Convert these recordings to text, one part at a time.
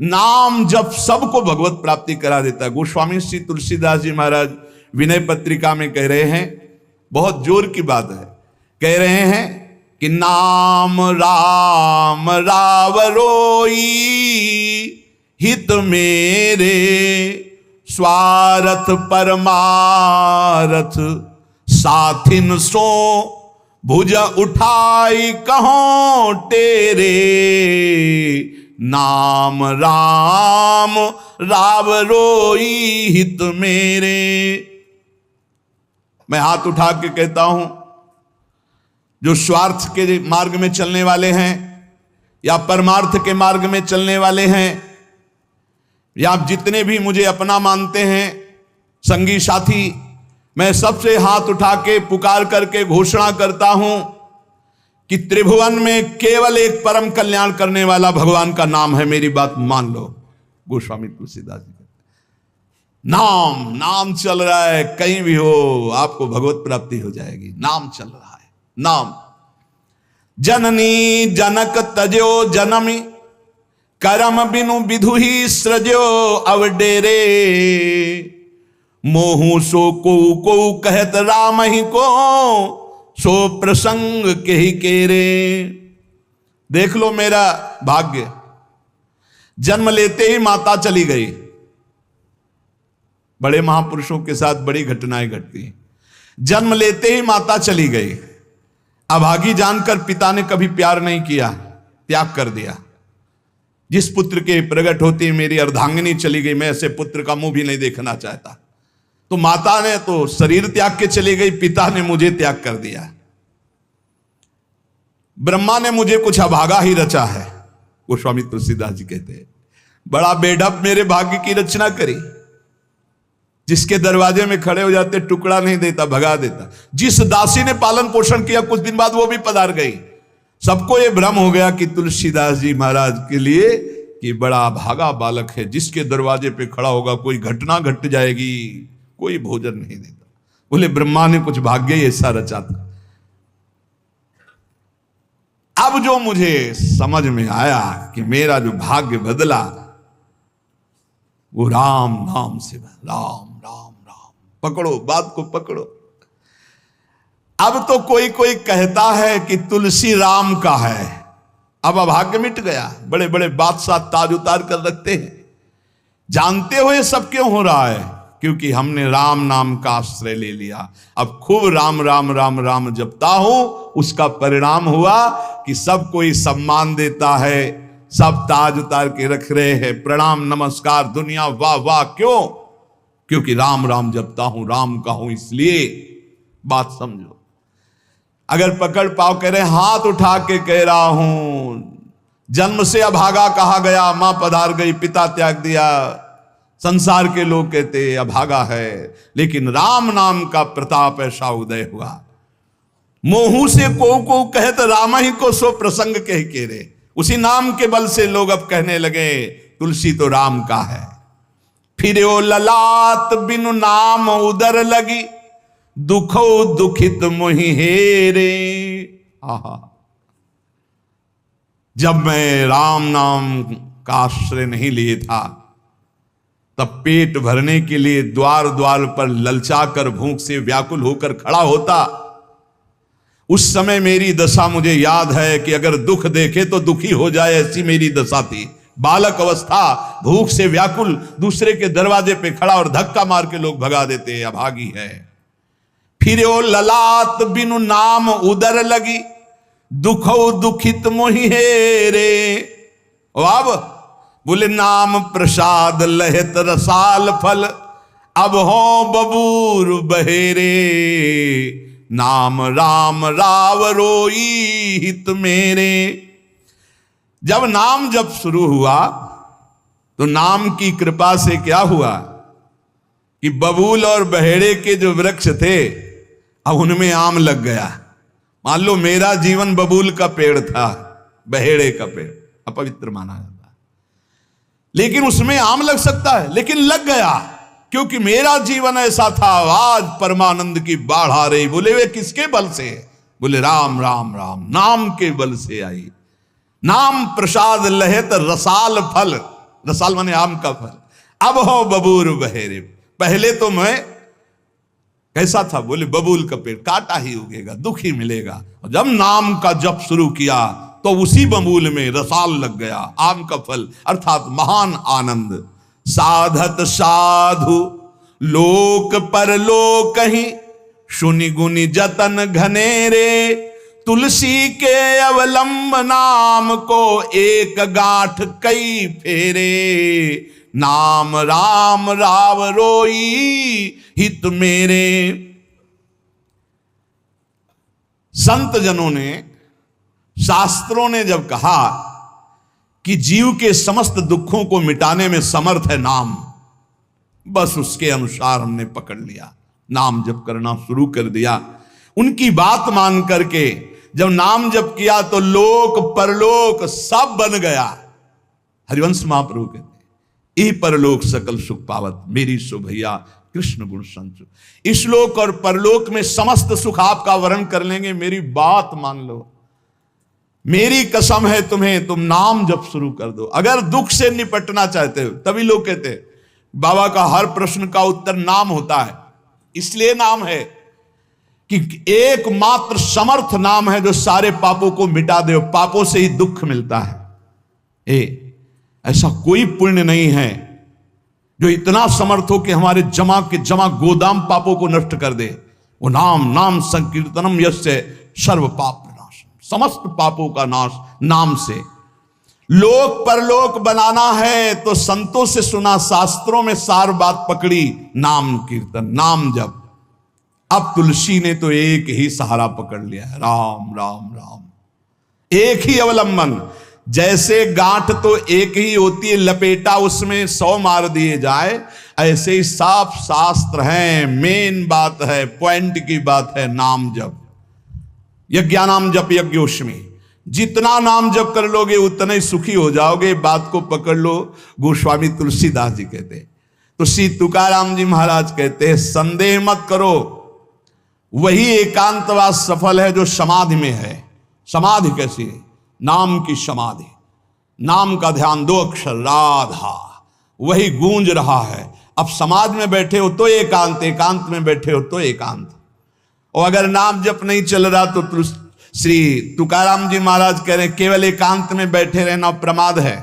नाम जप सबको भगवत प्राप्ति करा देता है। गोस्वामी श्री तुलसीदास जी महाराज विनय पत्रिका में कह रहे हैं, बहुत जोर की बात है, कह रहे हैं कि नाम राम रावरोई हित मेरे स्वार्थ परमारथ साथिन सो भुज उठाई कहों तेरे नाम राम रावरोई हित मेरे। मैं हाथ उठा के कहता हूं, जो स्वार्थ के मार्ग में चलने वाले हैं या परमार्थ के मार्ग में चलने वाले हैं, या आप जितने भी मुझे अपना मानते हैं संगी साथी, मैं सबसे हाथ उठा के पुकार करके घोषणा करता हूं कि त्रिभुवन में केवल एक परम कल्याण करने वाला भगवान का नाम है। मेरी बात मान लो। गोस्वामी तुलसीदास जी, नाम नाम चल रहा है, कहीं भी हो आपको भगवत प्राप्ति हो जाएगी। नाम चल रहा है, नाम। जननी जनक तजो जनमी करम बिनु विधु ही सृजो अवडेरे मोहू सो को कहत राम ही को सो प्रसंग के ही केरे। देख लो मेरा भाग्य, जन्म लेते ही माता चली गई। बड़े महापुरुषों के साथ बड़ी घटनाएं घटती हैं। जन्म लेते ही माता चली गई। अभागी जानकर पिता ने कभी प्यार नहीं किया, त्याग कर दिया। जिस पुत्र के प्रकट होती मेरी अर्धांगिनी चली गई, मैं ऐसे पुत्र का मुंह भी नहीं देखना चाहता। तो माता ने तो शरीर त्याग के चली गई, पिता ने मुझे त्याग कर दिया। ब्रह्मा ने मुझे कुछ अभागा ही रचा है। गोस्वामी तुलसीदास जी कहते हैं, बड़ा बेढप मेरे भाग्य की रचना करी। जिसके दरवाजे में खड़े हो जाते टुकड़ा नहीं देता, भगा देता। जिस दासी ने पालन पोषण किया, कुछ दिन बाद वो भी पधार गई। सबको ये भ्रम हो गया कि तुलसीदास जी महाराज के लिए कि बड़ा भागा बालक है, जिसके दरवाजे पे खड़ा होगा कोई घटना घट जाएगी, कोई भोजन नहीं देता। बोले ब्रह्मा ने कुछ भाग्य ही ऐसा रचा था। अब जो मुझे समझ में आया कि मेरा जो भाग्य बदला वो राम नाम से, राम राम राम। पकड़ो बात को, पकड़ो। अब तो कोई कोई कहता है कि तुलसी राम का है। अब अभाग्य मिट गया। बड़े बड़े बादशाह ताज उतार कर रखते हैं। जानते हुए सब क्यों हो रहा है? क्योंकि हमने राम नाम का आश्रय ले लिया। अब खूब राम राम राम राम जपता हूं, उसका परिणाम हुआ कि सब कोई सम्मान देता है, सब ताज उतार के रख रहे हैं, प्रणाम नमस्कार, दुनिया वाह वाह। क्यों? क्योंकि राम राम जपता हूं, राम का हूं, इसलिए। बात समझो। अगर पकड़ पाओ, कह रहे हाथ उठा के कह रहा हूं, जन्म से अभागा कहा गया, मां पधार गई, पिता त्याग दिया। संसार के लोग कहते अभागा है, लेकिन राम नाम का प्रताप ऐसा उदय हुआ। मोहू से को कहत राम ही को सो प्रसंग कह के रे। उसी नाम के बल से लोग अब कहने लगे तुलसी तो राम का है। फिर ओ ललाट बिनु नाम उदर लगी, दुखो दुखित मोहि हेरे। आहा, जब मैं राम नाम का आश्रय नहीं लिए था, तब पेट भरने के लिए द्वार द्वार पर ललचाकर भूख से व्याकुल होकर खड़ा होता। उस समय मेरी दशा मुझे याद है कि अगर दुख देखे तो दुखी हो जाए, ऐसी मेरी दशा थी। बालक अवस्था, भूख से व्याकुल, दूसरे के दरवाजे पे खड़ा और धक्का मार के लोग भगा देते, अभागी है। फिर ओ ललाट बिनु नाम उदर लगी, दुखो दुखित मोहि हेरे। अब बोले नाम प्रसाद लहत रसाल फल, अब हो बबूर बहेरे। नाम राम राव रोई हित मेरे। जब नाम जब शुरू हुआ तो नाम की कृपा से क्या हुआ कि बबूल और बहेड़े के जो वृक्ष थे, अब उनमें आम लग गया। मान लो मेरा जीवन बबूल का पेड़ था, बहेड़े का पेड़ अपवित्र माना जाता है, लेकिन उसमें आम लग सकता है, लेकिन लग गया क्योंकि मेरा जीवन ऐसा था। आज परमानंद की बाढ़ आ रही। बोले वे किसके बल से? बोले राम राम राम नाम के बल से आई। नाम प्रसाद लहत रसाल फल। रसाल माने आम का फल। अब हो बबूर बहेरे, पहले तो मैं कैसा था, बोले बबूल का पेड़ काटा ही उगेगा, दुख ही मिलेगा। और जब नाम का जप शुरू किया तो उसी बबूल में रसाल लग गया, आम का फल अर्थात महान आनंद। साधत साधु लोक परलोक ही, सुनि गुनि जतन घनेरे, तुलसी के अवलंब नाम को एक गांठ कई फेरे। नाम राम राव रोई हित मेरे। संत जनों ने, शास्त्रों ने जब कहा कि जीव के समस्त दुखों को मिटाने में समर्थ है नाम, बस उसके अनुसार हमने पकड़ लिया, नाम जप करना शुरू कर दिया। उनकी बात मान करके जब नाम जप किया तो लोक परलोक सब बन गया। हरिवंश महाप्रभु कहते ई परलोक सकल सुख पावत, मेरी सो भैया कृष्ण गुण संचु। इस लोक और परलोक में समस्त सुख आपका वर्ण कर लेंगे, मेरी बात मान लो, मेरी कसम है तुम्हें, तुम नाम जप शुरू कर दो। अगर दुख से निपटना चाहते हो, तभी लोग कहते हैं बाबा का हर प्रश्न का उत्तर नाम होता है। इसलिए नाम है कि एकमात्र समर्थ नाम है जो सारे पापों को मिटा दे, पापों से ही दुख मिलता है। ऐसा कोई पुण्य नहीं है जो इतना समर्थ हो कि हमारे जमा के जमा गोदाम पापों को नष्ट कर दे। वो नाम, नाम संकीर्तनम यस्य सर्व पाप नाश, समस्त पापों का नाश नाम से। लोक परलोक बनाना है तो संतों से सुना, शास्त्रों में सार बात पकड़ी, नाम कीर्तन, नाम जप। अब तुलसी ने तो एक ही सहारा पकड़ लिया है, राम राम राम, एक ही अवलंबन। जैसे गांठ तो एक ही होती है, लपेटा उसमें 100 मार दिए जाए, ऐसे ही साफ शास्त्र है, मेन बात है, पॉइंट की बात है, नाम जप। यज्ञानाम जप यज्ञोष्मी, जितना नाम जप कर लोगे उतना ही सुखी हो जाओगे। बात को पकड़ लो। गोस्वामी तुलसीदास जी कहते हैं, तो श्री तुकाराम जी महाराज कहते हैं, संदेह मत करो, वही एकांतवास सफल है जो समाधि में है। समाधि कैसी है? नाम की समाधि, नाम का ध्यान, 2 अक्षर राधा, वही गूंज रहा है। अब समाज में बैठे हो तो एकांत, एकांत में बैठे हो तो एकांत। और अगर नाम जप नहीं चल रहा तो श्री तुकाराम जी महाराज कह रहे हैं, केवल एकांत में बैठे रहना प्रमाद है।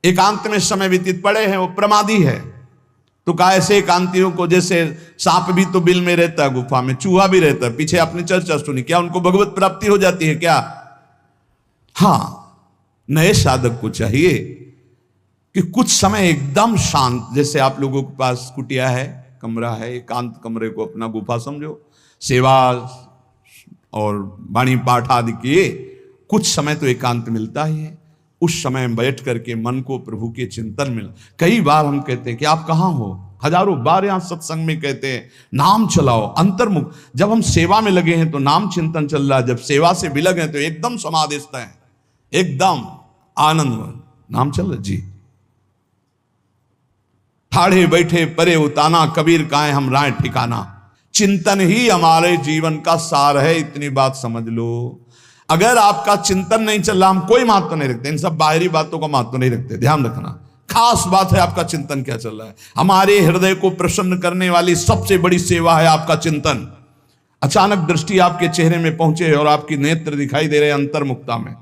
एकांत में समय व्यतीत पड़े हैं वो प्रमादी है। तो कहा ऐसे एकांतियों को, जैसे सांप भी तो बिल में रहता है, गुफा में चूहा भी रहता है, पीछे आपने चर्चा सुनी, क्या उनको भगवत प्राप्ति हो जाती है क्या? हाँ, नए साधक को चाहिए कि कुछ समय एकदम शांत, जैसे आप लोगों के पास कुटिया है, कमरा है, एकांत कमरे को अपना गुफा समझो, सेवा और वाणी पाठ आदि किए, कुछ समय तो एकांत मिलता ही है। उस समय बैठ करके मन को प्रभु के चिंतन में, कई बार हम कहते हैं कि आप कहाँ हो, हजारों बार यहाँ सत्संग में कहते हैं नाम चलाओ, अंतर्मुख। जब हम सेवा में लगे हैं तो नाम चिंतन चल रहा है, जब सेवा से विलग हैं तो एकदम समाधिस्थ है, एकदम आनंद, नाम चल रहा जी। ठाड़े बैठे परे उताना, कबीर काहे हम राय ठिकाना। चिंतन ही हमारे जीवन का सार है, इतनी बात समझ लो। अगर आपका चिंतन नहीं चल रहा, हम कोई महत्व नहीं रखते, इन सब बाहरी बातों का महत्व नहीं रखते, ध्यान रखना। खास बात है आपका चिंतन क्या चल रहा है। हमारे हृदय को प्रसन्न करने वाली सबसे बड़ी सेवा है आपका चिंतन। अचानक दृष्टि आपके चेहरे में पहुंचे और आपकी नेत्र दिखाई दे रहे अंतर्मुखता में,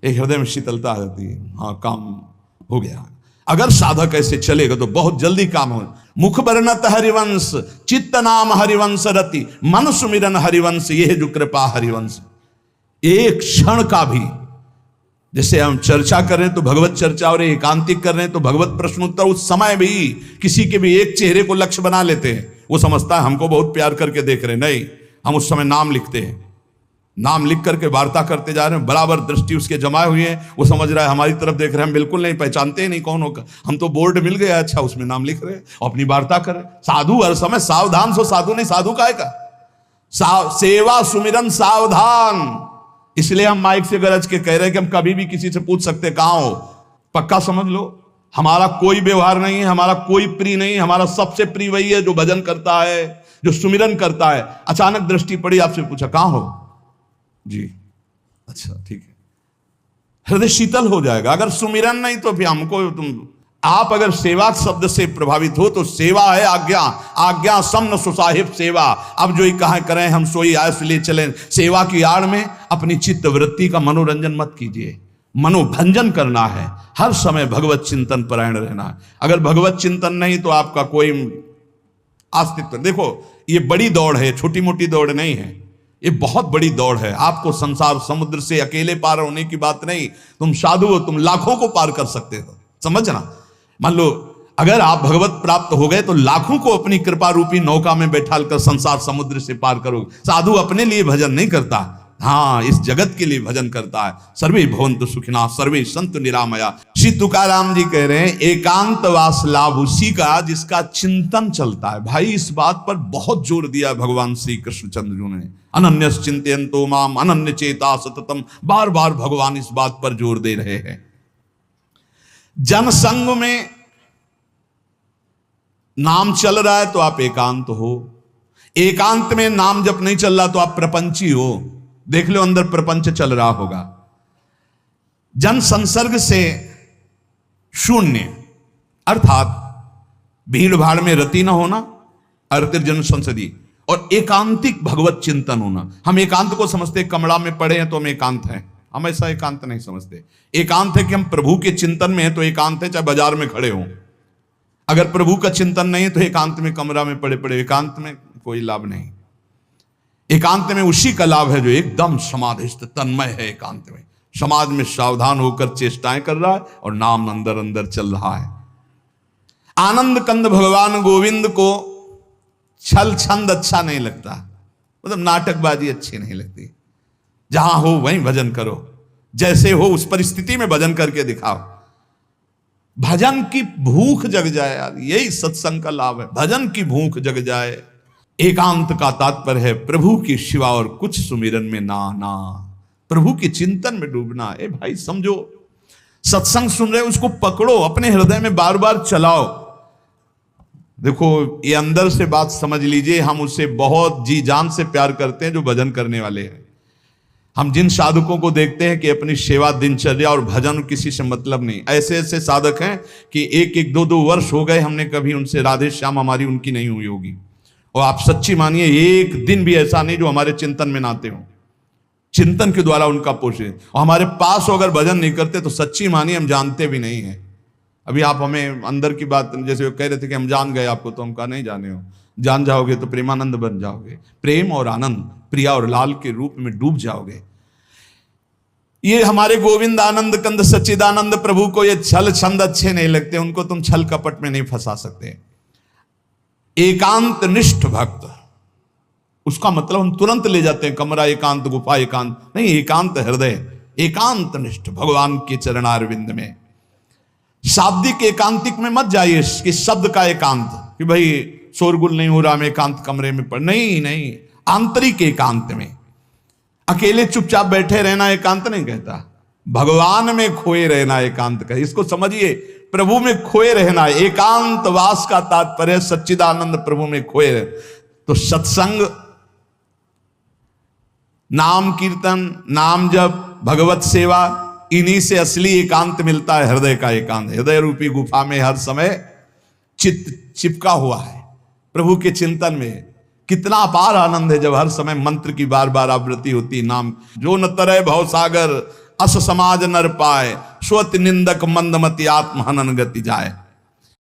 एक हृदय में शीतलता रहती है, हाँ काम हो गया। अगर साधक ऐसे चलेगा तो बहुत जल्दी काम हो। मुख बरनत हरिवंश, चित्त नाम हरिवंश रति, मन सुमिरन हरिवंश, ये है जो कृपा हरिवंश। एक क्षण का भी, जैसे हम चर्चा कर रहे हैं तो भगवत चर्चा और एकांतिक कर रहे हैं तो भगवत प्रश्नोत्तर, उस समय भी किसी के भी एक चेहरे को लक्ष्य बना लेते हैं। वो समझता है हमको बहुत प्यार करके देख रहे हैं, नहीं, हम उस समय नाम लिखते हैं, नाम लिख करके वार्ता करते जा रहे हैं, बराबर दृष्टि उसके जमाए हुई है, वो समझ रहा है हमारी तरफ देख रहे हैं, हम बिल्कुल नहीं पहचानते ही नहीं कौन होगा, हम तो बोर्ड मिल गया, अच्छा उसमें नाम लिख रहे हैं और अपनी वार्ता कर रहे हैं। साधु हर समय सावधान सो, साधु नहीं, साधु काहे का, सेवा सुमिरन सावधान। इसलिए हम माइक से गरज के कह रहे हैं कि हम कभी भी किसी से पूछ सकते कहां हो। पक्का समझ लो, हमारा कोई व्यवहार नहीं है, हमारा कोई प्रिय नहीं, हमारा सबसे प्रिय वही है जो भजन करता है, जो सुमिरन करता है। अचानक दृष्टि पड़ी, आपसे पूछा कहां हो जी, अच्छा ठीक है, हृदय शीतल हो जाएगा। अगर सुमिरन नहीं तो फिर हमको आप अगर सेवा शब्द से प्रभावित हो तो सेवा है आज्ञा, आज्ञा समन सुसाहिब सेवा। अब जो ही कहा करें हम सोई आयस ले चलें। सेवा की आड़ में अपनी चित्त वृत्ति का मनोरंजन मत कीजिए, मनोभंजन करना है। हर समय भगवत चिंतन परायण रहना है। अगर भगवत चिंतन नहीं तो आपका कोई अस्तित्व, देखो ये बड़ी दौड़ है, छोटी मोटी दौड़ नहीं है, ये बहुत बड़ी दौड़ है। आपको संसार समुद्र से अकेले पार होने की बात नहीं, तुम साधु हो, तुम लाखों को पार कर सकते हो। समझना, मान लो अगर आप भगवत प्राप्त हो गए तो लाखों को अपनी कृपा रूपी नौका में बैठाल कर संसार समुद्र से पार करोगे। साधु अपने लिए भजन नहीं करता, हाँ इस जगत के लिए भजन करता है। सर्वे भवन्तु सुखिनः सर्वे सन्तु निरामया। श्री तुकाराम जी कह रहे हैं एकांतवास लाभ उसी का जिसका चिंतन चलता है। भाई इस बात पर बहुत जोर दिया भगवान श्री कृष्णचंद्र जी ने। अनन्यस चिंतयन्तो माम अनन्य चेता सततम, बार बार भगवान इस बात पर जोर दे रहे हैं। जनसंग में नाम चल रहा है तो आप एकांत हो, एकांत में नाम जब नहीं चल रहा तो आप प्रपंची हो। देख लो अंदर प्रपंच चल रहा होगा। जन संसर्ग से शून्य अर्थात भीड़ भाड़ में रति न होना, अर्तिर्जन संसदी, और एकांतिक भगवत चिंतन होना। हम एकांत को समझते कमरा में पड़े हैं तो हम एकांत हैं, हम ऐसा एकांत नहीं समझते। एकांत है कि हम प्रभु के चिंतन में हैं तो एकांत है, चाहे बाजार में खड़े हों। अगर प्रभु का चिंतन नहीं है तो एकांत में कमरा में पड़े पड़े एकांत में कोई लाभ नहीं। एकांत में उसी का लाभ है जो एकदम समाधिस्थ तन्मय है। एकांत में समाज में सावधान होकर चेष्टाएं कर रहा है और नाम अंदर अंदर चल रहा है। आनंद कंद भगवान गोविंद को छल छंद अच्छा नहीं लगता, मतलब नाटकबाजी अच्छी नहीं लगती। जहां हो वहीं भजन करो, जैसे हो उस परिस्थिति में भजन करके दिखाओ। भजन की भूख जग जाए यार, यही सत्संग का लाभ है। भजन की भूख जग जाए। एकांत का तात्पर्य है प्रभु की शिवा और कुछ सुमिरन में ना ना, प्रभु के चिंतन में डूबना। ए भाई समझो, सत्संग सुन रहे हो उसको पकड़ो, अपने हृदय में बार बार चलाओ। देखो ये अंदर से बात समझ लीजिए, हम उससे बहुत जी जान से प्यार करते हैं जो भजन करने वाले हैं। हम जिन साधकों को देखते हैं कि अपनी सेवा दिनचर्या और भजन किसी से मतलब नहीं, ऐसे ऐसे साधक हैं कि एक एक दो दो वर्ष हो गए हमने कभी उनसे राधे श्याम हमारी उनकी नहीं हुई होगी। और आप सच्ची मानिए एक दिन भी ऐसा नहीं जो हमारे चिंतन में नाते हो, चिंतन के द्वारा उनका पोषण। और हमारे पास अगर भजन नहीं करते तो सच्ची मानिए हम जानते भी नहीं है। अभी आप हमें अंदर की बात जैसे कह रहे थे कि हम जान गए आपको, तो हम कहा नहीं जाने हो। जान जाओगे तो प्रेमानंद बन जाओगे, प्रेम और आनंद, प्रिया और लाल के रूप में डूब जाओगे। ये हमारे गोविंद आनंद कंद सच्चिदानंद प्रभु को ये छल छंद अच्छे नहीं लगते, उनको तुम छल कपट में नहीं फंसा सकते। एकांत निष्ठ भक्त, उसका मतलब हम तुरंत ले जाते हैं कमरा एकांत, गुफा एकांत नहीं, एकांत हृदय, एकांत निष्ठ भगवान के चरणारविंद में। शाब्दिक एकांतिक में मत जाइए कि शब्द का एकांत कि भाई शोरगुल नहीं हो रहा, मैं एकांत कमरे में पड़, नहीं नहीं, आंतरिक एकांत में अकेले चुपचाप बैठे रहना एकांत नहीं कहता, भगवान में खोए रहना एकांत का। इसको समझिए, प्रभु में खोए रहना। एकांत वास का तात्पर्य सच्चिदानंद प्रभु में खोए रहे। तो सत्संग, नाम कीर्तन, नाम जप, भगवत सेवा, इन्हीं से असली एकांत मिलता है। हृदय का एकांत, हृदय रूपी गुफा में हर समय चित्त चिपका हुआ है प्रभु के चिंतन में। कितना अपार आनंद है जब हर समय मंत्र की बार बार आवृत्ति होती। नाम जो न तरय भव सागर, अस समाज नर पाए, स्वत निंदक मंदमति आत्म हनन गति जाए।